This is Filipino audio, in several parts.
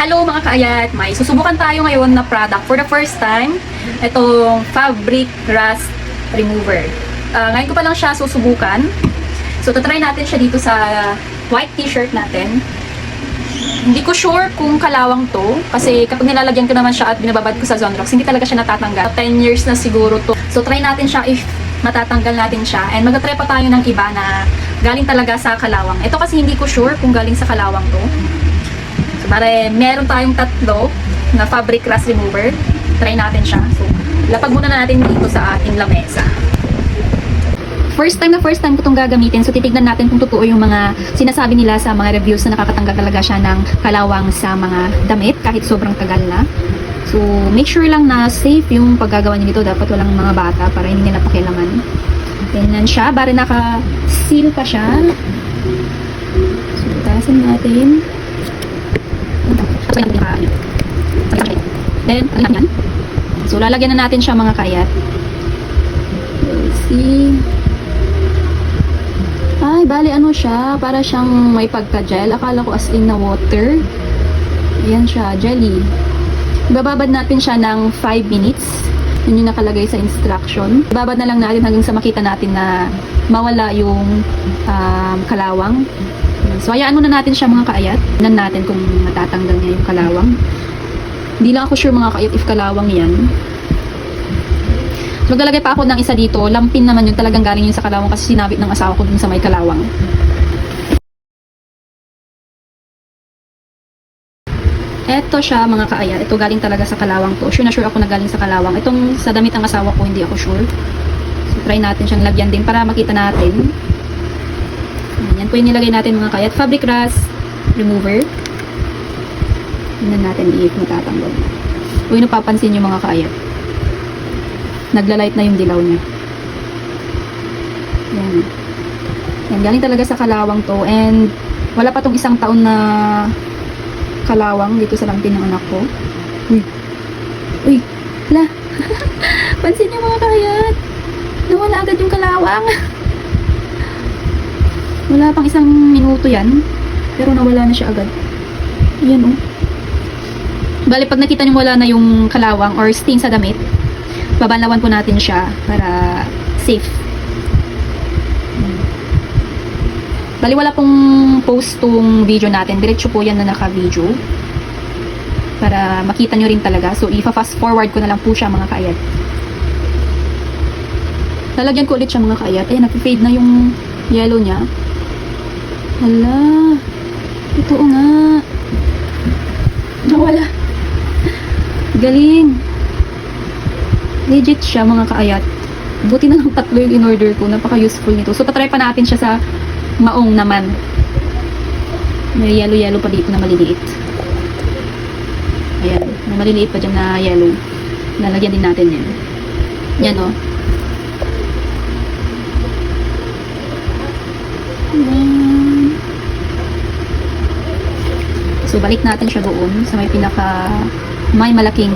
Hello mga kaayat! May susubukan tayo ngayon na product for the first time. Itong Fabric Rust Remover. Ngayon ko pa lang siya susubukan. So, tatry natin siya dito sa white t-shirt natin. Hindi ko sure kung kalawang to. Kasi kapag nilalagyan ko naman siya at binababad ko sa Zonrox, hindi talaga siya natatanggal. 10 years na siguro to. So, try natin siya if matatanggal natin siya. And mag-try pa tayo ng iba na galing talaga sa kalawang. Ito kasi hindi ko sure kung galing sa kalawang to. So, meron tayong tatlo na fabric rust remover. Try natin siya. So, lapag muna natin dito sa ating lamesa. First time ko itong gagamitin. So, titignan natin kung totoo yung mga sinasabi nila sa mga reviews na nakakatanggal talaga siya ng kalawang sa mga damit kahit sobrang tagal na. So, make sure lang na safe yung paggagawa niyo nito. Dapat walang mga bata para hindi nila pakialaman. Tingnan siya. Bari naka-seal pa siya. So, tasin natin. Then, yan. So, lalagyan na natin siya mga kayat. Let's see. Ay, bali ano siya? Para siyang may pagka-gel. Akala ko as in na water. Ayan siya, jelly. Ibababad natin siya ng 5 minutes. Yun yung nakalagay sa instruction. Ibabad na lang natin hanggang sa makita natin na mawala yung kalawang. So, hayaan muna natin siya mga kaayat. Tignan natin kung matatanggal niya yung kalawang. Hindi lang ako sure mga kaayat if kalawang yan. So, maglalagay pa ako ng isa dito. Lampin naman yun. Talagang galing yun sa kalawang kasi sinabit ng asawa ko dun sa may kalawang. Eto siya mga kaayat. Ito galing talaga sa kalawang to. Sure na sure ako na galing sa kalawang. Itong sa damit ng asawa ko, hindi ako sure. So, try natin siyang lagyan din para makita natin. Yan po yung nilagay natin mga kaayat. Fabric rust remover. Tingnan natin if matatanggal. Kung yung napapansin nyo mga kaayat. Nagla-light na yung dilaw niya. Yan. Yan. Galing talaga sa kalawang to. And wala pa tong isang taon na kalawang dito sa lampin ng anak ko. Uy. Uy. Hala. Pansin niyo mga kaayat. Nawala agad yung kalawang. Wala pang isang minuto yan. Pero nawala na siya agad. Ayan oh. Bali pag nakita niyo wala na yung kalawang or stain sa damit, babanlawan po natin siya para safe. Bali wala pong post tong video natin. Diretso po yan na naka-video. Para makita nyo rin talaga. So, i-fast forward ko na lang po siya mga kaayat. Lalagyan ko ulit siya mga kaayat. Ayan, nag-fade na yung yellow niya. Hala. Ito nga. Nawala. Galing. Legit siya mga kaayat. Buti na ng tatlo yung in-order ko. Napaka-useful nito. So, tatry pa natin siya sa maong naman. May yellow-yellow pa dito na maliliit. Ayan. May maliliit pa dyan na yellow. Lalagyan din natin yan. Yan o. So, balik natin siya doon sa may malaking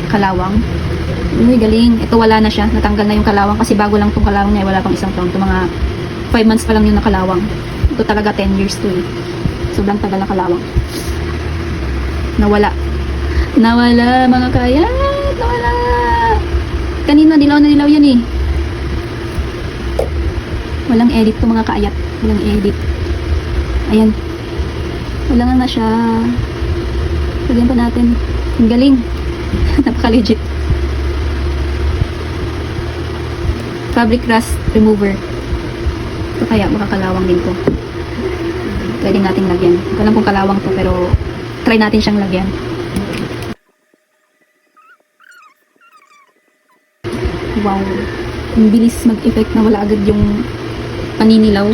kalawang. Uy, galing. Ito wala na siya. Natanggal na yung kalawang kasi bago lang itong kalawang niya. Wala pang isang taon. Ito mga 5 months pa lang yung nakalawang. Ito talaga 10 years to eh. Sobrang tagal na kalawang. Nawala. Nawala mga kayat. Nawala. Kanina dilaw na dilaw yan eh. Walang edit to mga kaayat. Walang edit. Ayan. Wala na siya. Lagyan pa natin. Ang galing. Napaka-legit. Fabric rust remover. So, kaya makakalawang din to. Pwede nating lagyan. Hindi ko alam kung kalawang to pero try natin siyang lagyan. Wow. Ang bilis mag-effect na wala agad yung paninilaw.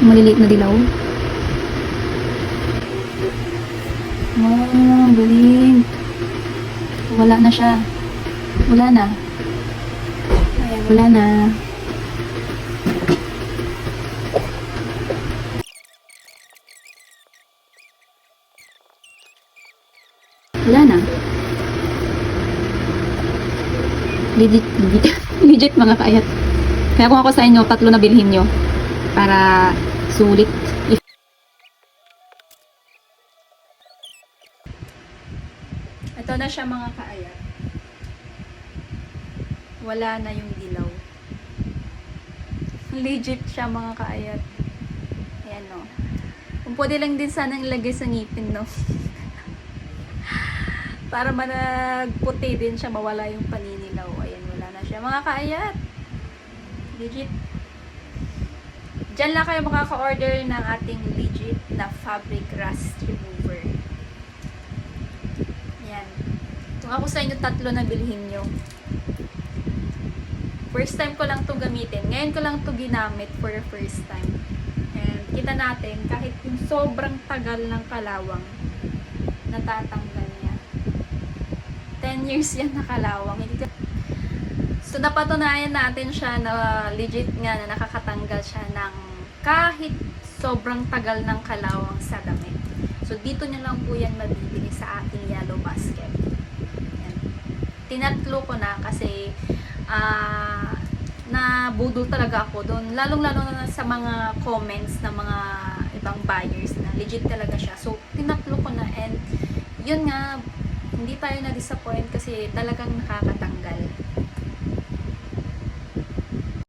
Yung maliliit na dilaw. Wow, galing. Wala na siya. Wala na. Ayan, wala na. Wala na. Legit mga kaayat. Kaya kung ako sa inyo, 3 na bilhin nyo para sulit. Ito na siya mga kaayat. Wala na yung dilaw. Legit siya mga kaayat. Ayan no. Kung pwede lang din sanang ilagay sa ngipin no. Para managputi din siya, mawala yung paninilaw. Ayan, wala na siya mga kaayat. Legit. Diyan lang kayo makaka-order ng ating legit na fabric rust remover. Ayan. Kung ako sa inyo, 3 na bilhin nyo. First time ko lang to gamitin. Ngayon ko lang to ginamit for the first time. And kita natin, kahit yung sobrang tagal ng kalawang, natatanggal niya. 10 years yan nakalawang. So, napatunayan natin siya na legit nga na nakakatanggal siya ng kahit sobrang tagal ng kalawang sa damit. So, dito nyo lang po yan mabibili sa ating yellow basket. Yan. Tinatlo ko na kasi nabudol talaga ako doon. Lalong-lalo na sa mga comments ng mga ibang buyers na legit talaga siya. So, tinatlo ko na and yun nga, hindi tayo na-disappoint kasi talagang nakakatanggal.